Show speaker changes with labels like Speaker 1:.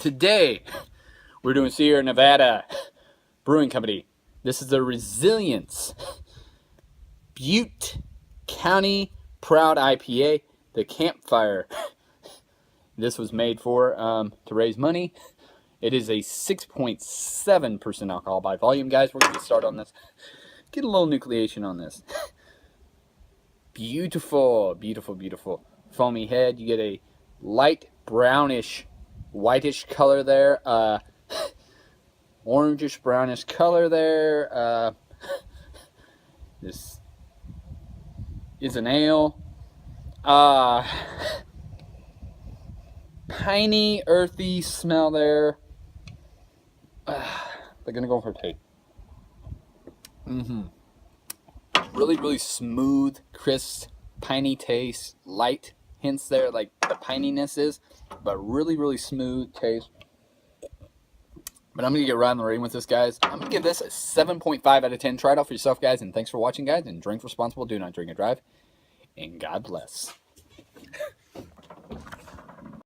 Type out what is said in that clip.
Speaker 1: Today, we're doing Sierra Nevada Brewing Company. This is the Resilience Butte County Proud IPA, the Campfire. This was made for to raise money. It is a 6.7% alcohol by volume, guys. We're going to start on this. Get a little nucleation on this. Beautiful, beautiful, beautiful. Foamy head. You get a light brownish, whitish color there. Orangish, brownish color there. This is an ale. Piney, earthy smell there. They're gonna go for a taste. Really, really smooth, crisp, piney taste. Light hints there, like the pininess is, but really, really smooth taste. But I'm gonna get right on the rating with this, guys. I'm gonna give this a 7.5 out of 10. Try it out for yourself, guys, and thanks for watching, guys. And drink responsible. Do not drink and drive. And God bless.